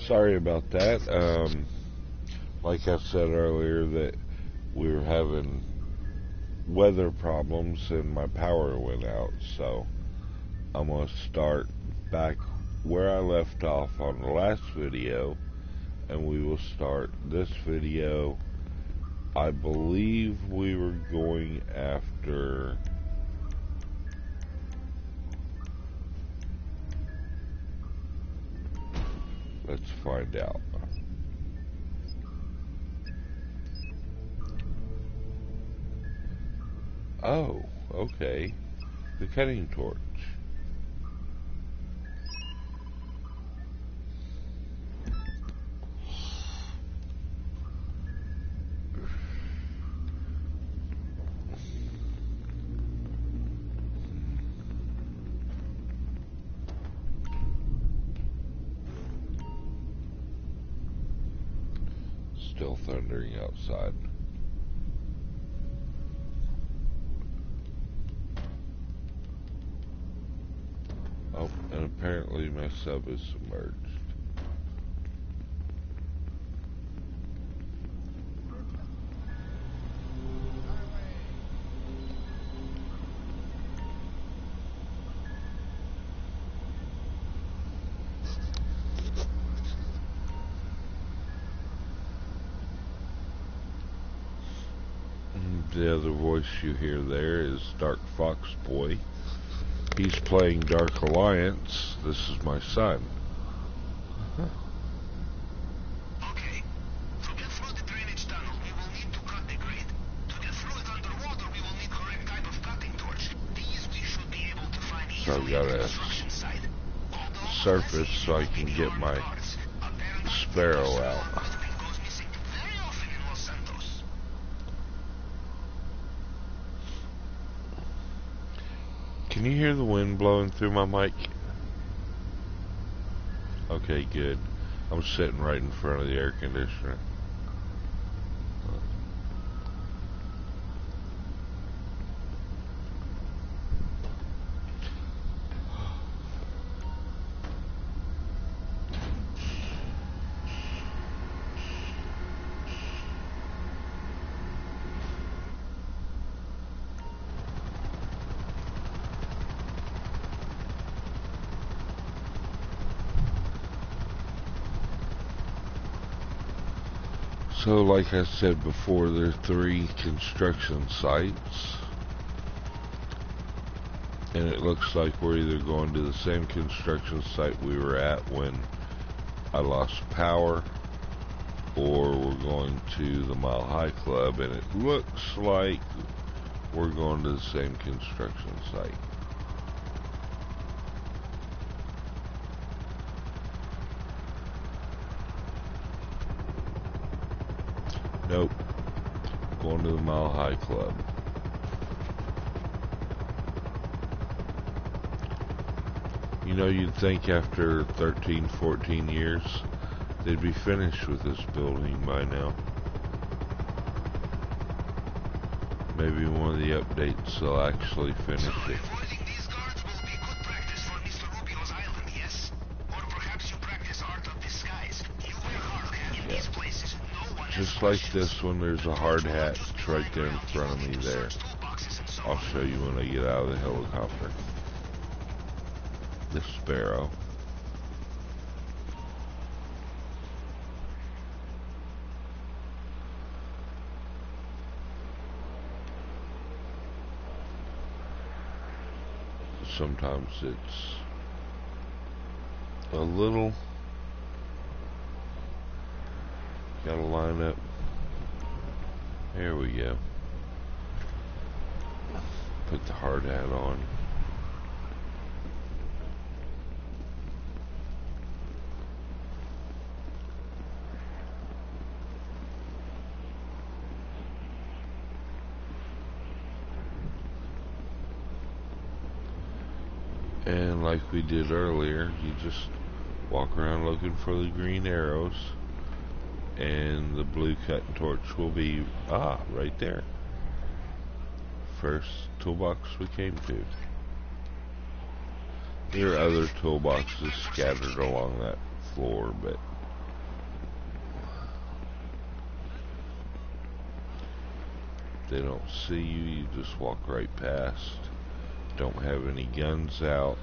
Sorry about that. Like I said earlier, that we were having weather problems and my power went out, so I'm going to start back where I left off on the last video, and we will start this video. I believe we were going after... Let's find out. Oh, okay. The cutting torch. Still thundering outside. Oh, and apparently my sub is submerged. The other voice you hear there is Dark Fox Boy. He's playing Dark Alliance. This is my son. Okay. To get through the drainage tunnel, we will need to cut the grid. To get through it underwater, we will need correct type of cutting torch. These we should be able to find So I've easily got on the to construction site. surface so I can get my sparrow out. Goes missing very often in Los Santos. Can you hear the wind blowing through my mic? Okay, good. I'm sitting right in front of the air conditioner. So, like I said before, there are 3 construction sites. And it looks like we're either going to the same construction site we were at when I lost power, or we're going to the Mile High Club, and it looks like we're going to the same construction site. Nope. Going to the Mile High Club. You know, you'd think after 13, 14 years, they'd be finished with this building by now. Maybe one of the updates they'll actually finish it. Avoiding these guards will be good practice for Mr. Rubio's island, yes? Or perhaps you practice art of disguise. You wear hard hat in these places. No one Just like this one, there's a hard hat right there in front of me there. I'll show you when I get out of the helicopter. The sparrow. Sometimes it's a little, gotta line up. There we go. Put the hard hat on. And like we did earlier, you just walk around looking for the green arrows, and the blue cutting torch will be, right there. First toolbox we came to. There are other toolboxes scattered along that floor, but They don't see you, you just walk right past. Don't have any guns out,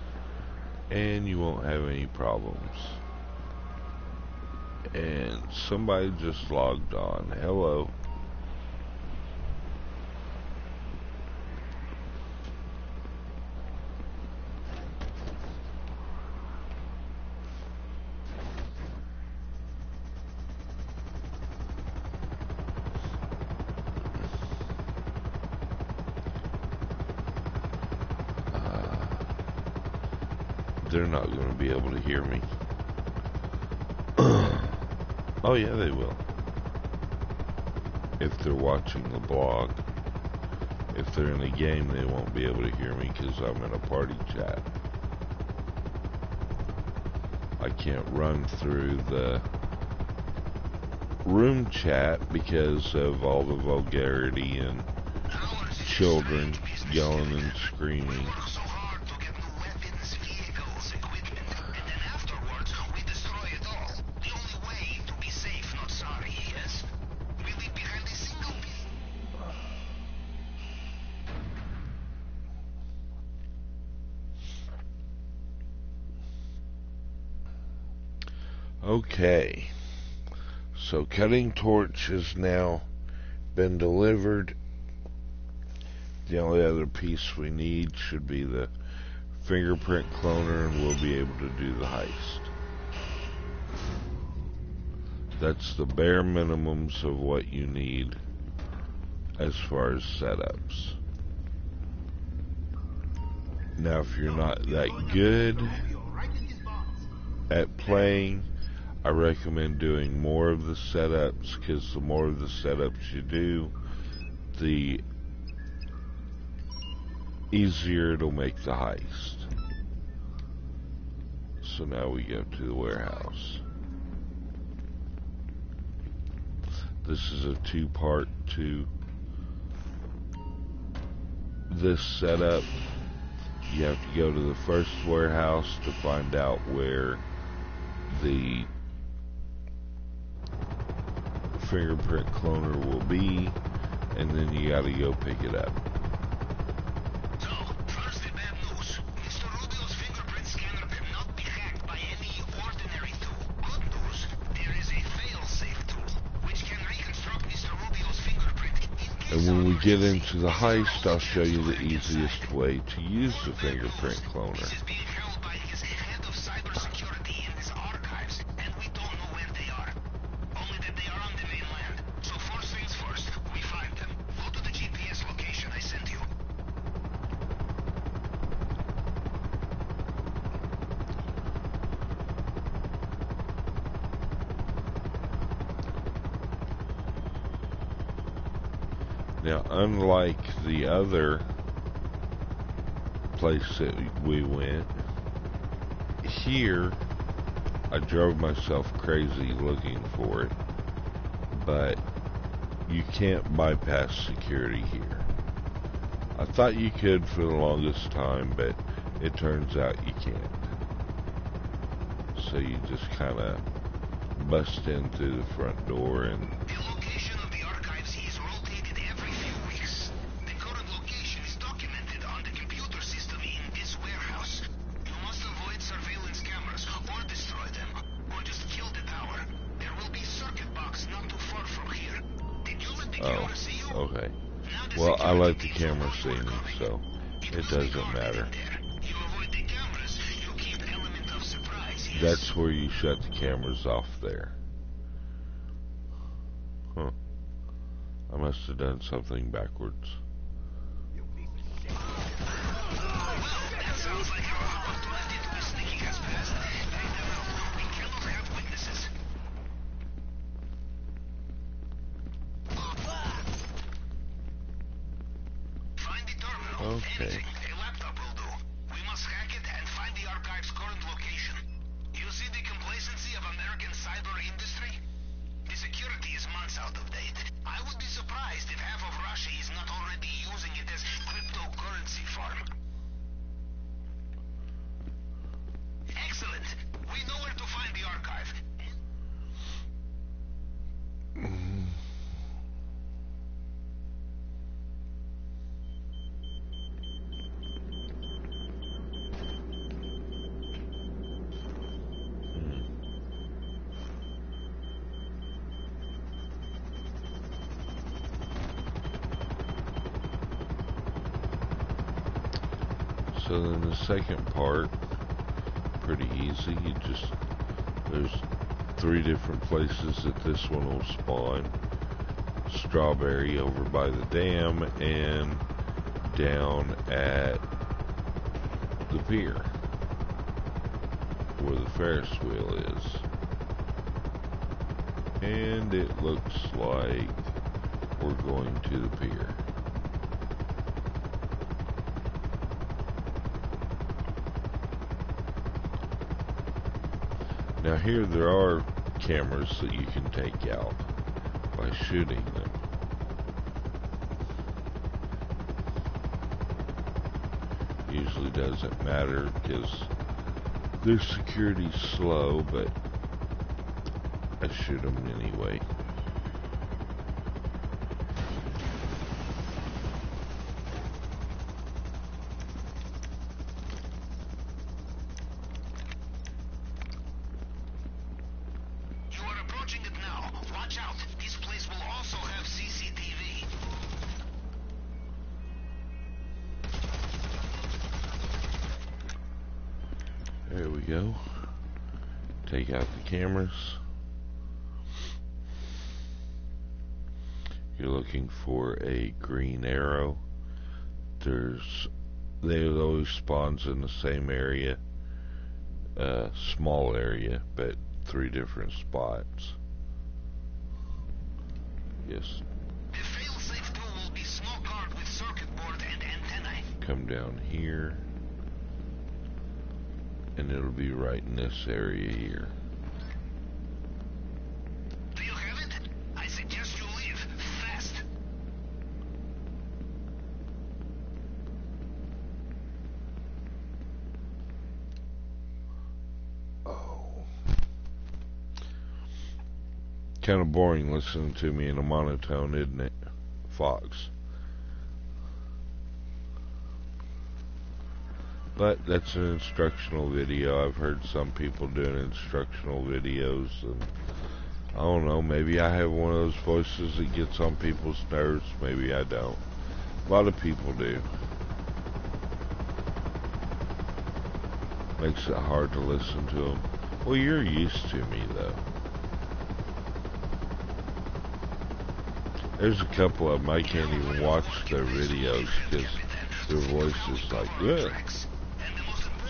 and you won't have any problems. And somebody just logged on. Hello. They're not going to be able to hear me. Oh yeah, they will. If they're watching the blog. If they're in a game, they won't be able to hear me because I'm in a party chat. I can't run through the room chat because of all the vulgarity and children yelling and screaming. Okay, so cutting torch has now been delivered. The only other piece we need should be the fingerprint cloner, and we'll be able to do the heist. That's the bare minimums of what you need as far as setups. Now, if you're not that good at playing, I recommend doing more of the setups, because the more of the setups you do, the easier it'll make the heist. So now we go to the warehouse. This is a two-part to this setup. You have to go to the first warehouse to find out where the fingerprint cloner will be, and then you gotta go pick it up. So, first the bad news. Mr. Rubio's fingerprint scanner cannot be hacked by any ordinary tool. Good news, there is a fail-safe tool, which can reconstruct Mr. Rubio's fingerprint. And when we get into the heist, I'll show you the easiest way to use the fingerprint cloner. This is being held by his head of cybersecurity in his archives, and we don't know where they are. Only that they are on the mainland. So first things first, we find them. Go to the GPS location I sent you. Now, unlike the other place that we went, here I drove myself crazy looking for it, but you can't bypass security here. I thought you could for the longest time, but it turns out you can't. So you just kind of bust in through the front door, and The location of the archives is rotated every few weeks. The current location is documented on the computer system in this warehouse. You must avoid surveillance cameras, or destroy them, or just kill the tower. There will be circuit box not too far from here. Did you let the camera see you? okay. Now the Well, I let security the teams camera will see me, coming. so it doesn't matter. You avoid the cameras, you keep element of surprise. Yes? That's where you shut the cameras off there. Huh. I must have done something backwards. Well, that sounds like our opportunity to be sneaky has passed. Take them out. We cannot have witnesses. Find the terminal. Okay. Anything. A laptop will do. We must hack it and find the archive's current location. You see the complacency of American cyber industry? The security is months out of date. I would be surprised if half of Russia is not already using it as cryptocurrency farm. Excellent. We know where to find the archive. So then the second part, pretty easy. There's 3 different places that this one will spawn. Strawberry over by the dam and down at the pier where the Ferris wheel is. And it looks like we're going to the pier. Now here there are cameras that you can take out by shooting them. Usually doesn't matter because their security's slow, but I shoot them anyway. You are approaching it now. Watch out. This place will also have CCTV. There we go. Take out the cameras. You're looking for a green arrow. They always spawns in the same area, small area, but 3 different spots. Yes. The fail-safe tool will be small card with circuit board and antennae. Come down here, and it'll be right in this area here. Do you have it? I suggest you leave fast. Oh. Kind of boring listening to me in a monotone, isn't it, Fox? But that's an instructional video. I've heard some people doing instructional videos, and I don't know, maybe I have one of those voices that gets on people's nerves, maybe I don't. A lot of people do. Makes it hard to listen to them. Well, you're used to me, though. There's a couple of them I can't even watch their videos because their voice is like, ugh.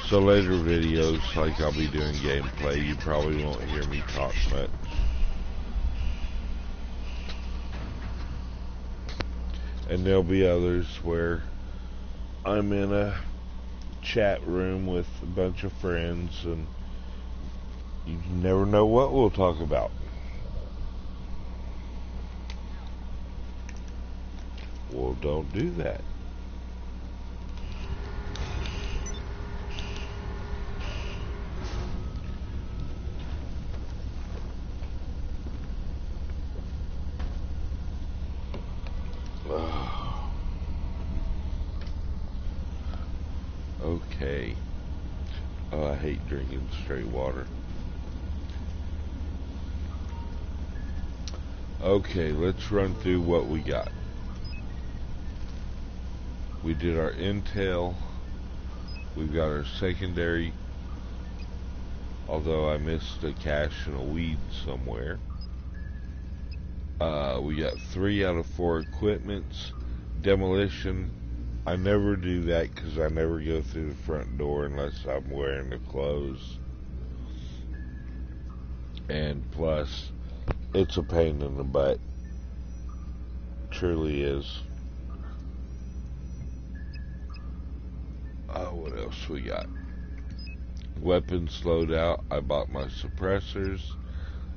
So later videos, like I'll be doing gameplay, you probably won't hear me talk much. And there'll be others where I'm in a chat room with a bunch of friends and you never know what we'll talk about. Well, don't do that. Okay. Oh, I hate drinking straight water. Okay, let's run through what we got. We did our intel. We've got our secondary, although I missed a cache and a weed somewhere. We got 3 out of 4 equipments. Demolition, I never do that because I never go through the front door unless I'm wearing the clothes. And plus, it's a pain in the butt. Truly is. What else we got? Weapons loadout. I bought my suppressors.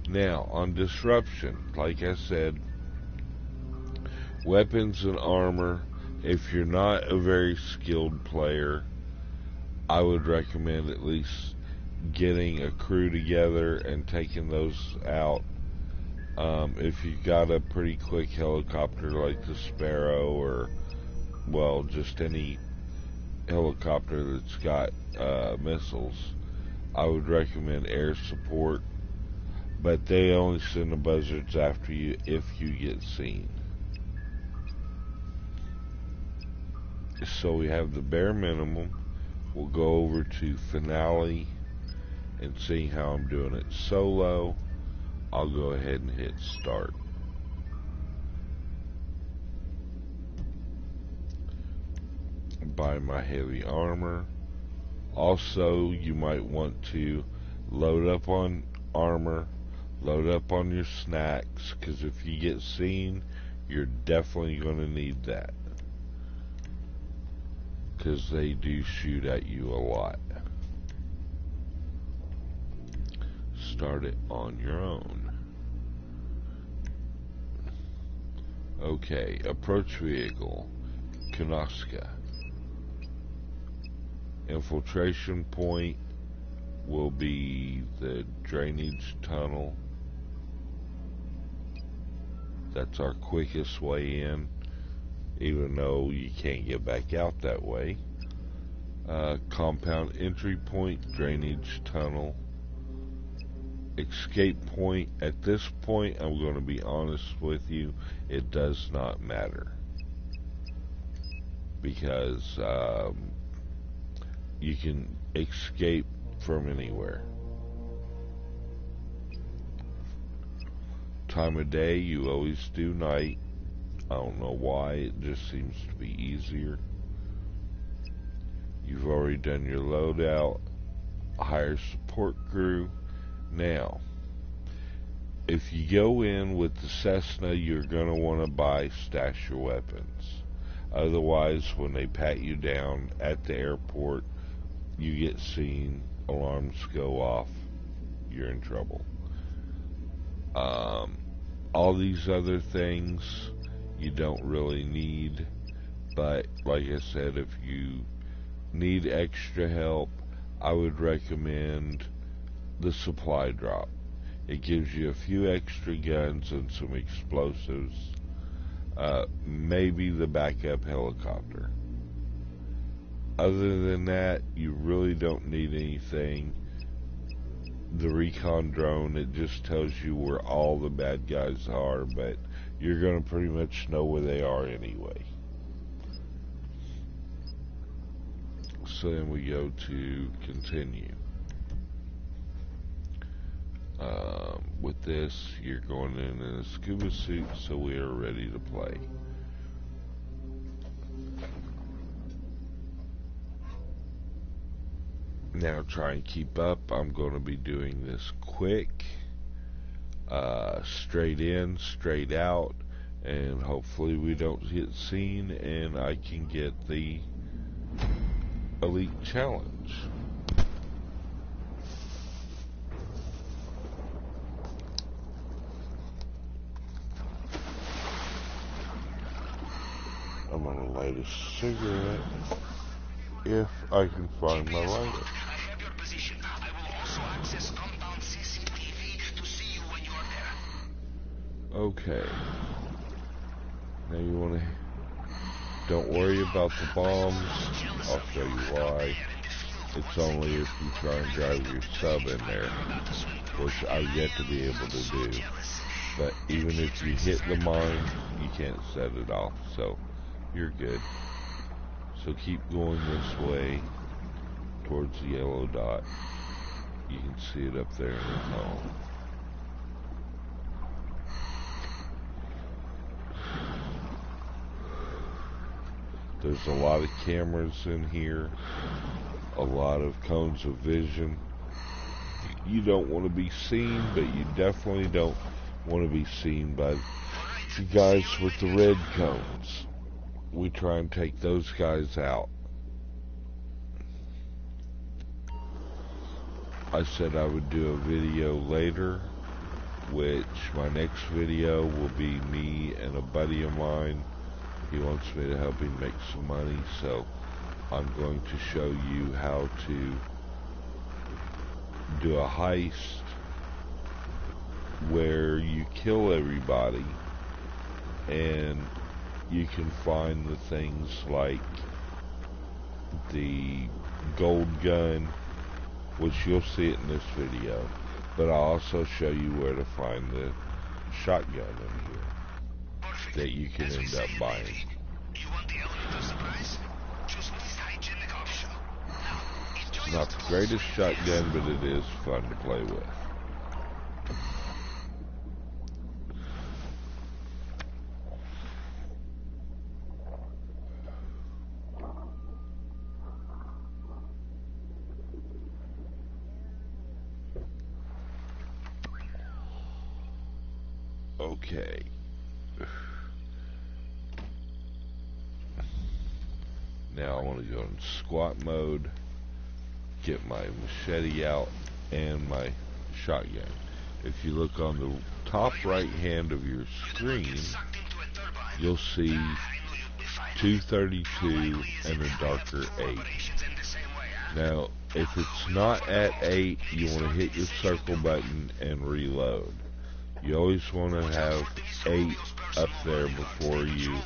Now, on disruption, like I said, weapons and armor, if you're not a very skilled player, I would recommend at least getting a crew together and taking those out. If you've got a pretty quick helicopter like the Sparrow, or, well, just any helicopter that's got missiles, I would recommend air support, but they only send the buzzards after you if you get seen. So we have the bare minimum. We'll go over to finale and see how I'm doing it solo. I'll go ahead and hit start. Buy my heavy armor. Also, you might want to load up on armor, load up on your snacks, because if you get seen, you're definitely going to need that, because they do shoot at you a lot. Start it on your own. Okay, approach vehicle, Kanoska. Infiltration point will be the drainage tunnel. That's our quickest way in, even though you can't get back out that way. Compound entry point, drainage tunnel. Escape point, at this point, I'm going to be honest with you, it does not matter. Because you can escape from anywhere. Time of day, you always do night. I don't know why, it just seems to be easier. You've already done your loadout. Hire support crew. Now, if you go in with the Cessna, you're going to want to buy stash your weapons. Otherwise, when they pat you down at the airport, you get seen, alarms go off, you're in trouble. All these other things you don't really need, but like I said, if you need extra help, I would recommend the supply drop. It gives you a few extra guns and some explosives, maybe the backup helicopter. Other than that, you really don't need anything. The recon drone, it just tells you where all the bad guys are, but you're going to pretty much know where they are anyway. So then we go to continue. With this, you're going in a scuba suit, so we are ready to play. Now try and keep up. I'm going to be doing this quick, straight in, straight out, and hopefully we don't get seen and I can get the elite challenge. I'm going to light a cigarette if I can find my lighter. I have your position. I will also access compound CCTV to see you when you are there. Okay. Now you want to... Don't worry about the bombs. I'll show you why. It's only if you try and drive your sub in there, which I've yet to be able to do. But even if you hit the mine, you can't set it off, so you're good. So keep going this way towards the yellow dot. You can see it up there in the tunnel. There's a lot of cameras in here, a lot of cones of vision. You don't want to be seen, but you definitely don't want to be seen by the guys with the red cones. We try and take those guys out. I said I would do a video later, which my next video will be me and a buddy of mine. He wants me to help him make some money, so I'm going to show you how to do a heist where you kill everybody and you can find the things like the gold gun, which you'll see it in this video, but I'll also show you where to find the shotgun in here that you can end up buying. You want the element of surprise? Choose least hygienic option. Now, not the greatest shotgun, but it is fun to play with. Okay. Now I want to go in squat mode, get my machete out, and my shotgun. If you look on the top right hand of your screen, you'll see 232 and a darker 8. Now, if it's not at 8, you want to hit your circle button and reload. You always want to have 8 up there before you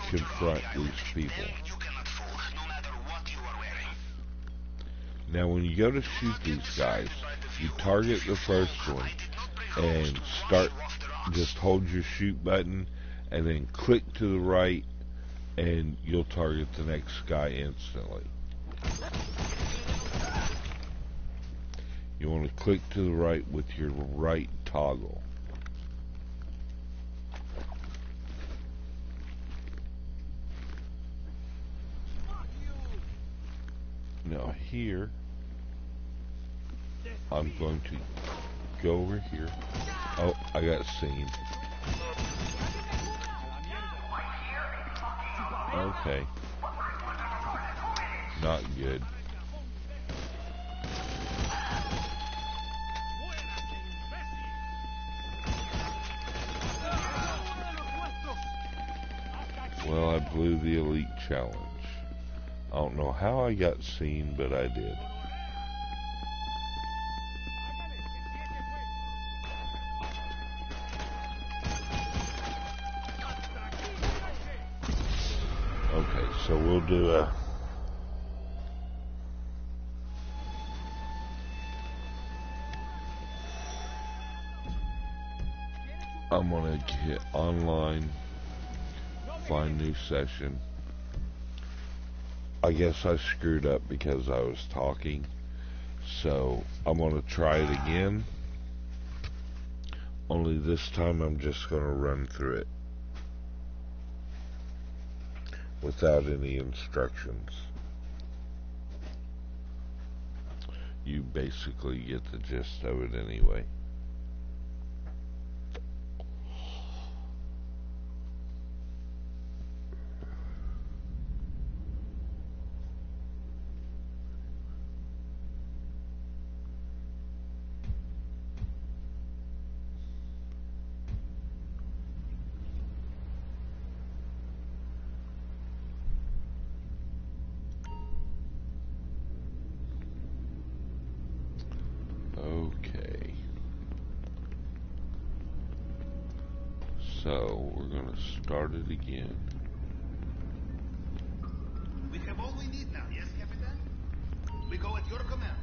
confront these people. Now when you go to shoot these guys, you target the first one and just hold your shoot button and then click to the right and you'll target the next guy instantly. You want to click to the right with your right toggle. Now here, I'm going to go over here. Oh, I got seen. Okay. Not good. Well, I blew the elite challenge. I don't know how I got seen, but I did. Okay, so we'll do I'm gonna hit online, find new session. I guess I screwed up because I was talking, so I'm going to try it again, only this time I'm just going to run through it without any instructions. You basically get the gist of it anyway. Okay. So, we're going to start it again. We have all we need now, yes, Captain? We go at your command.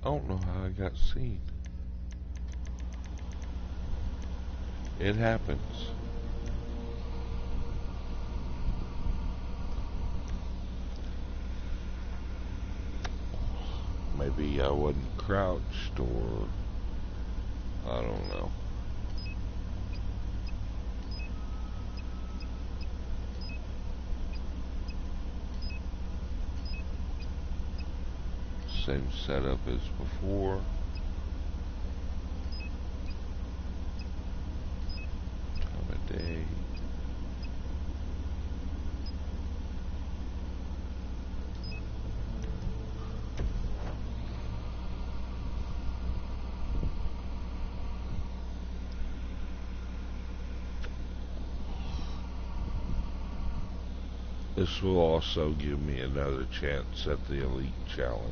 I don't know how I got seen. It happens. Maybe I wasn't crouched, or I don't know. Same setup as before. Time of day. This will also give me another chance at the Elite Challenge.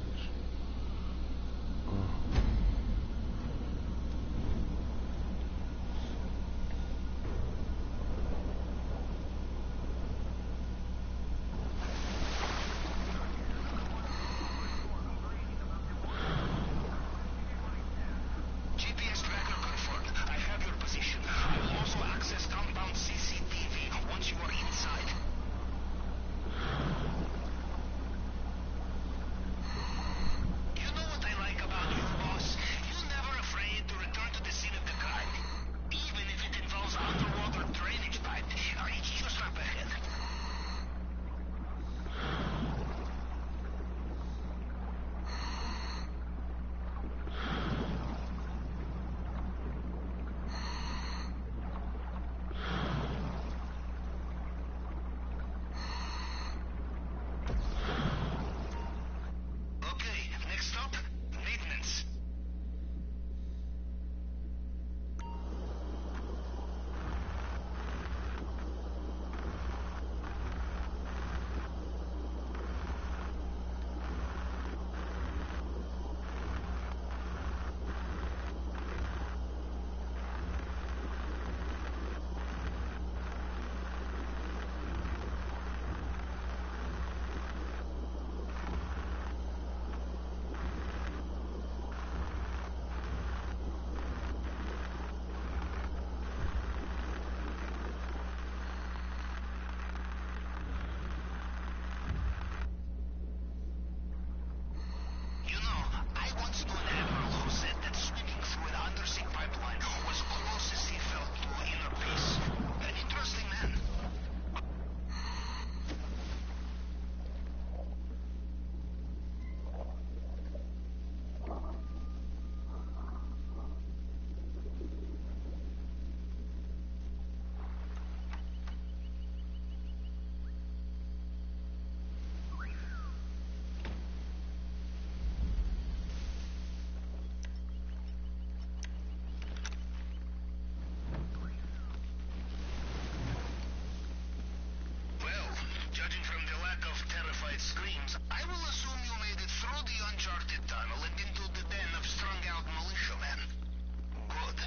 it screams, I will assume you made it through the uncharted tunnel and into the den of strung-out militiamen. Good.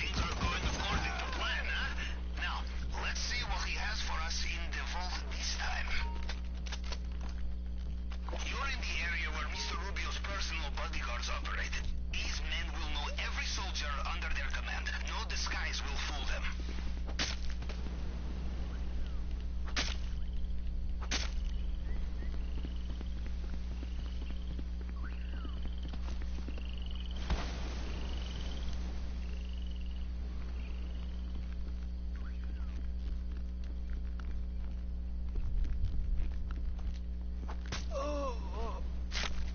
Things are going according to plan, huh? Now, let's see what he has for us in the vault this time. You're in the area where Mr. Rubio's personal bodyguards operate. These men will know every soldier under their command. No disguise will fool them.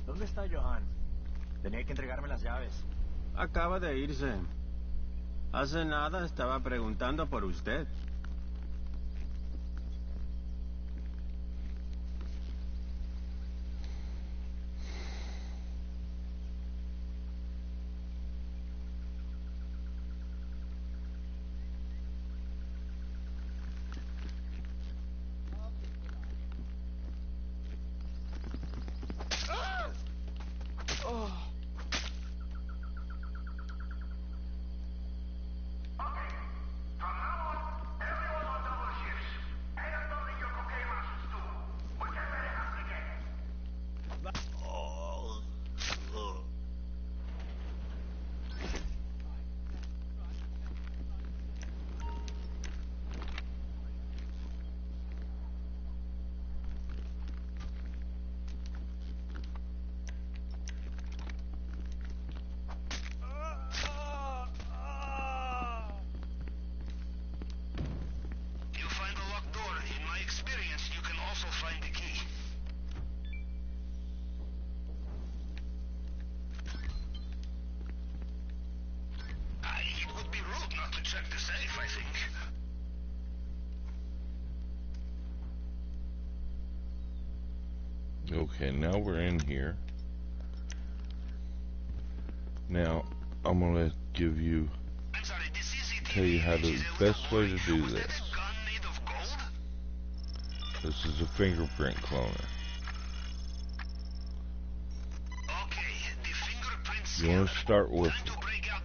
¿Dónde está Johan? Tenía que entregarme las llaves. Acaba de irse. Hace nada estaba preguntando por usted. Okay, now we're in here. Now, I'm gonna give you, tell you how to, the best way to do this. This is a fingerprint cloner. You want to start with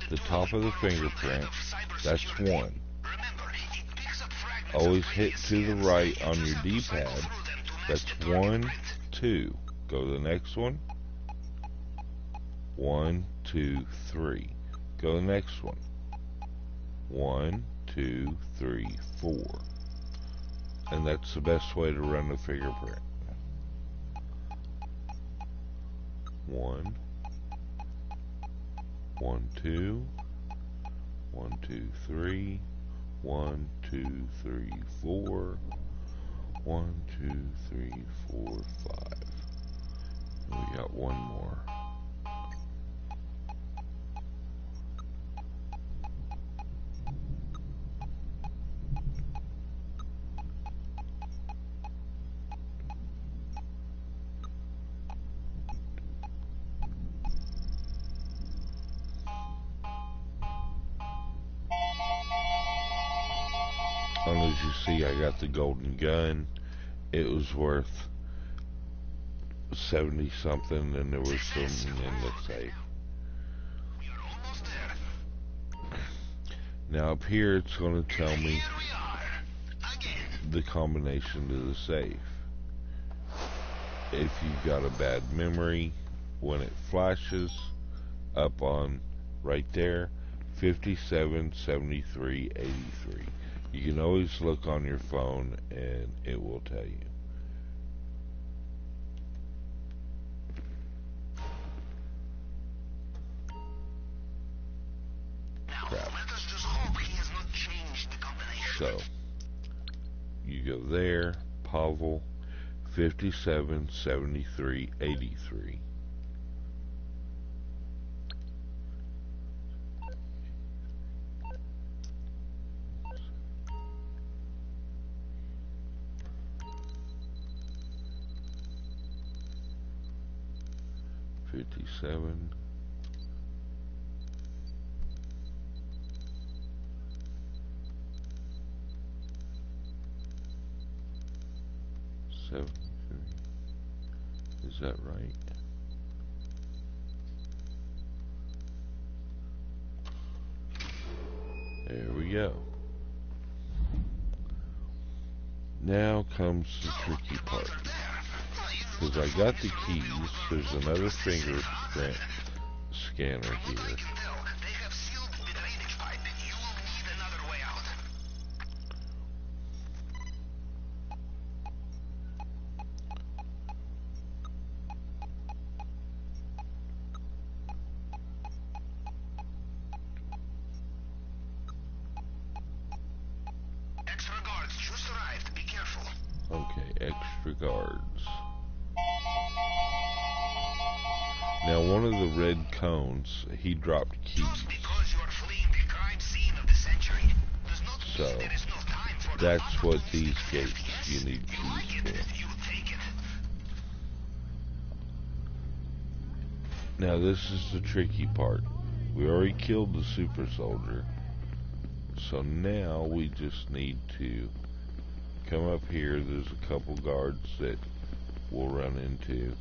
the top of the fingerprint. That's one. Always hit to the right on your D-pad. That's 1, 2. Go to the next one. 1, 2, 3. Go to the next one. 1, 2, 3, 4. And that's the best way to run the fingerprint. 1, 1, 2, 1, 2, 3, 1, 2, 3, 4, 1, 2, 3, 4, 5. And we got one more. And as you see, I got the golden gun. It was worth 70 something, and there was some in the safe. Now up here, it's going to tell me the combination to the safe. If you've got a bad memory, when it flashes up on right there, 57 73 83. You can always look on your phone and it will tell you. Crap. So, you go there, Pavel, 57 73 83. '57. Is that right? There we go. Now comes the tricky part. Because I got the keys, there's another fingerprint scanner here. Okay, extra guards. Now one of the red cones, he dropped keys. So, that's what these gates you need keys for. Now this is the tricky part. We already killed the super soldier. So now we just need to come up here. There's a couple guards that we'll run into.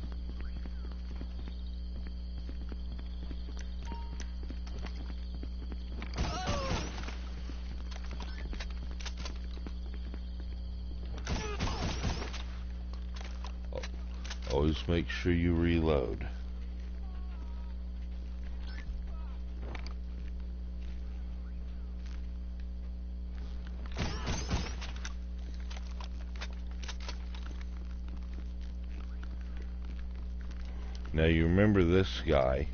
Always make sure you reload. Now you remember this guy,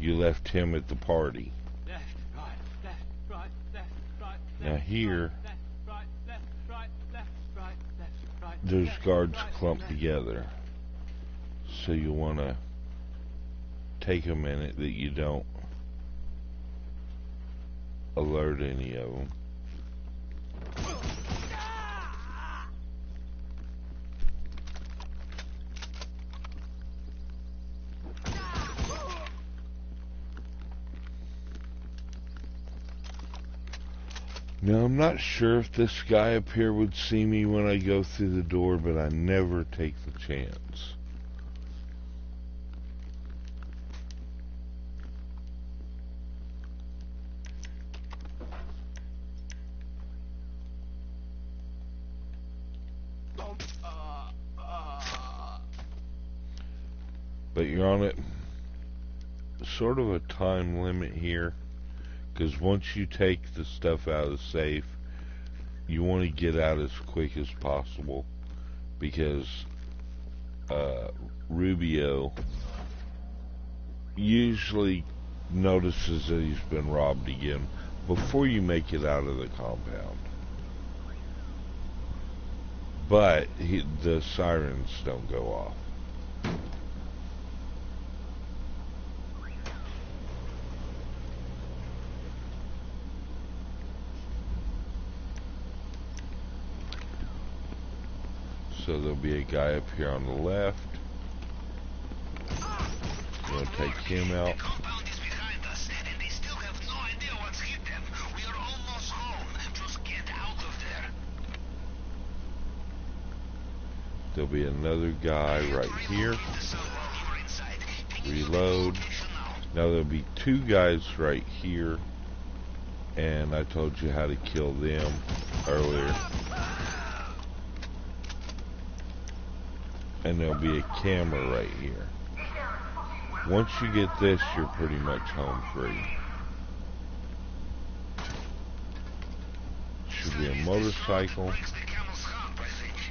you left him at the party. Left, right, left, right, left, right, left, Now here, left, right, left, right, left, right, left, right, there's left, guards right, clumped left. together. So you want to take a minute that you don't alert any of them. Now, I'm not sure if this guy up here would see me when I go through the door, but I never take the chance. But you're on it sort of a time limit here. Because once you take the stuff out of the safe, you want to get out as quick as possible. Because Rubio usually notices that he's been robbed again before you make it out of the compound. But the sirens don't go off. So there'll be a guy up here on the left. We'll take him out. The compound is behind us, and they still have no idea what's hit them. We are almost home. Just get out of there. There'll be another guy right here. Reload. Now there'll be two guys right here. And I told you how to kill them earlier. And there'll be a camera right here. Once you get this, you're pretty much home free. Should be a motorcycle.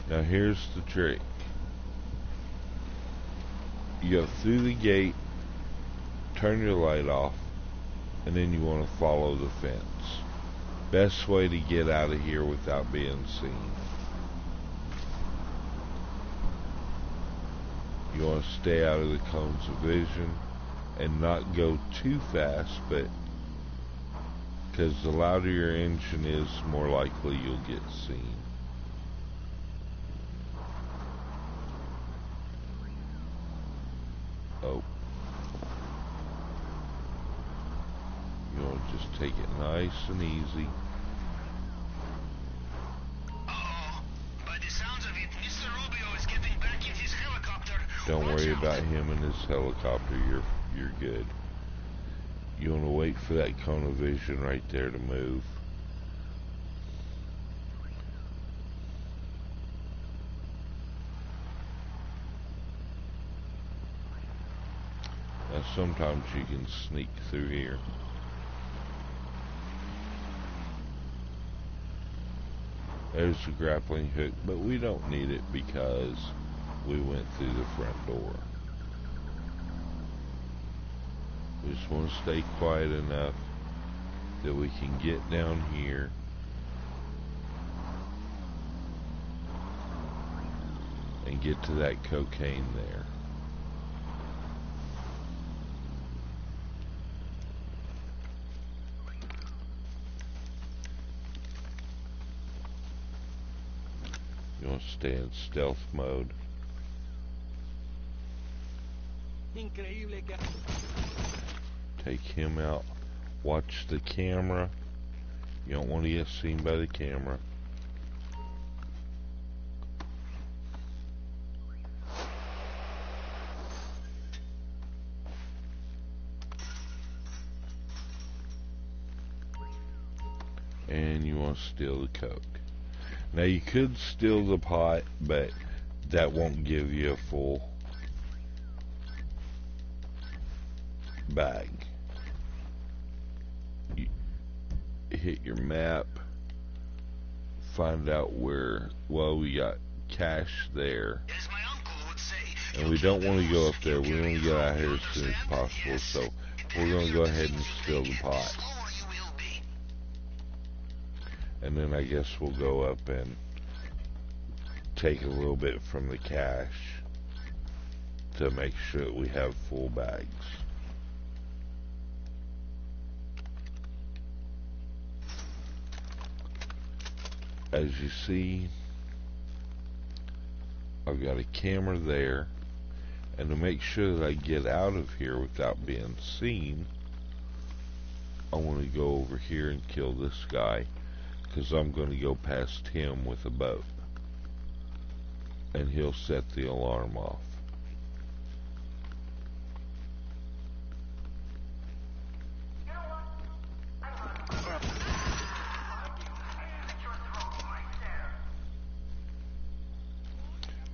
Now here's the trick. You go through the gate, turn your light off, and then you want to follow the fence. Best way to get out of here without being seen. You want to stay out of the cones of vision and not go too fast, but because the louder your engine is, more likely you'll get seen. Oh. You want to just take it nice and easy. By the sounds of it, Mr. Rubio is getting back in his helicopter. Don't worry about him and his helicopter. You're good. You want to wait for that cone of vision right there to move. Now sometimes you can sneak through here. There's the grappling hook, but we don't need it because we went through the front door. We just want to stay quiet enough that we can get down here and get to that cocaine there. You want to stay in stealth mode. Take him out. Watch the camera. You don't want to get seen by the camera. And you want to steal the coke. Now you could steal the pot, but that won't give you a full bag. You hit your map, find out where, well, we got cash there. As my uncle would say, And we don't want to go up there. We want to get out of here as soon as possible, so we're going to go ahead and steal the pot. And then I guess we'll go up and take a little bit from the cash to make sure that we have full bags. As you see, I've got a camera there, and to make sure that I get out of here without being seen, I want to go over here and kill this guy, because I'm going to go past him with a boat, and he'll set the alarm off.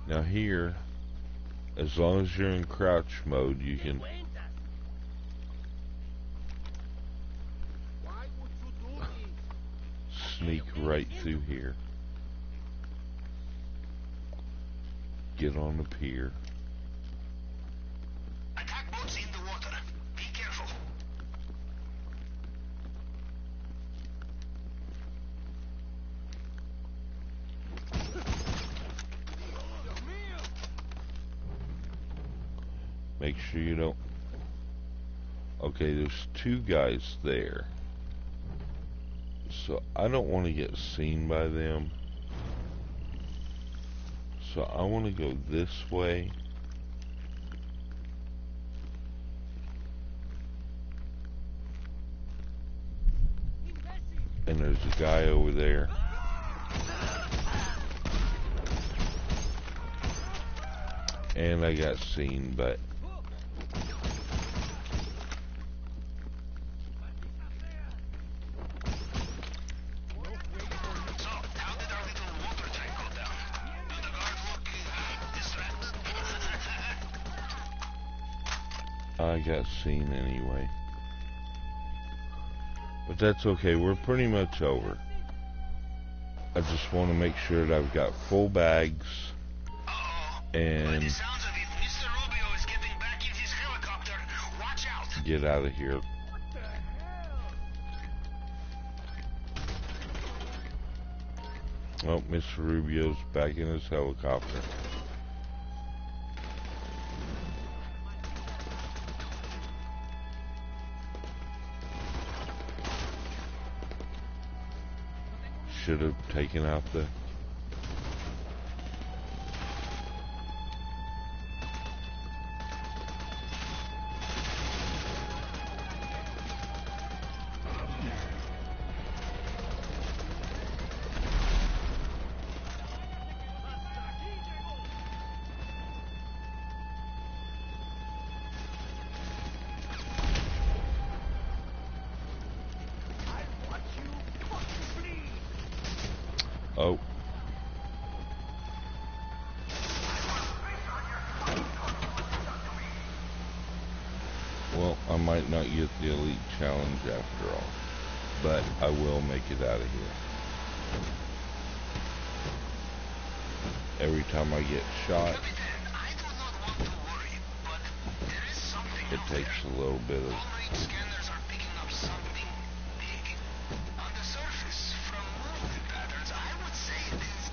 Now here, as long as you're in crouch mode, you can sneak right through here. Get on the pier. Attack boats in the water. Be careful. Make sure you don't... Okay, there's two guys there. So I don't want to get seen by them. So I want to go this way. And there's a guy over there. And I got seen, but I got seen anyway. But that's okay, we're pretty much over. I just want to make sure that I've got full bags. And Mr. Rubio is getting back in his helicopter. Watch out. Get out of here. Oh, Mr. Rubio's back in his helicopter. Should have taken out the... Oh. Well, I might not get the elite challenge after all, but I will make it out of here. Every time I get shot, it takes a little bit of... Scanners are picking up something big. On the surface, from movement patterns, I would say it is...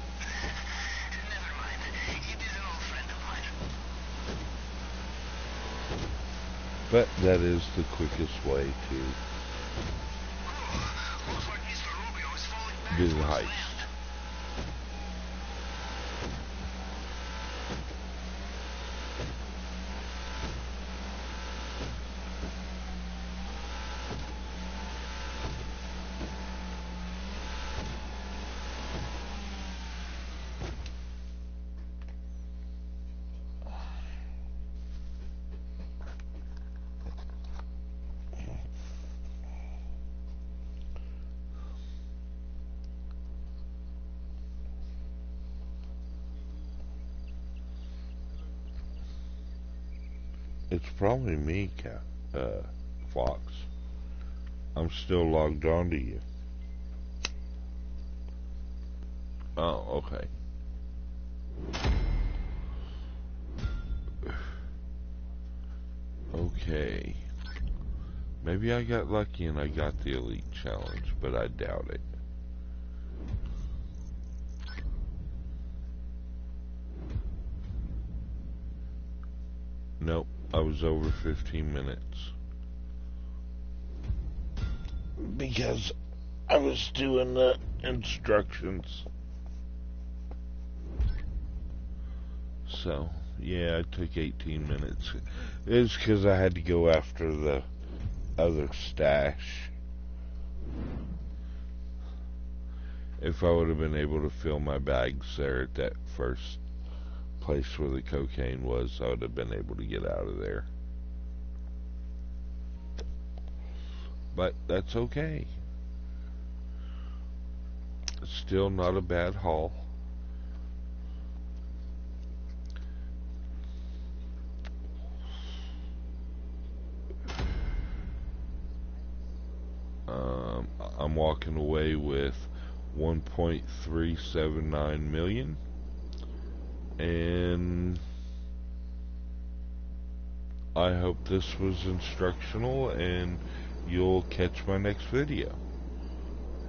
Never mind. It is an old friend of mine. But that is the quickest way to Looks like Mr. Rubio is falling back do the towards heist. land. It's probably me, Fox. I'm still logged on to you. Oh, okay. Okay. Maybe I got lucky and I got the elite challenge, but I doubt it. Nope, I was over 15 minutes. Because I was doing the instructions. So, yeah, it took 18 minutes. It's because I had to go after the other stash. If I would have been able to fill my bags there at that first place where the cocaine was, I would have been able to get out of there. But that's okay. It's still not a bad haul. I'm walking away with 1.379 million, and I hope this was instructional and you'll catch my next video.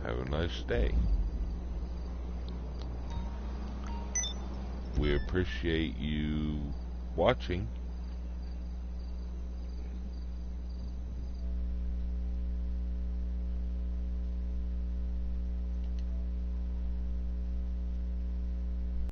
Have a nice day. We appreciate you watching.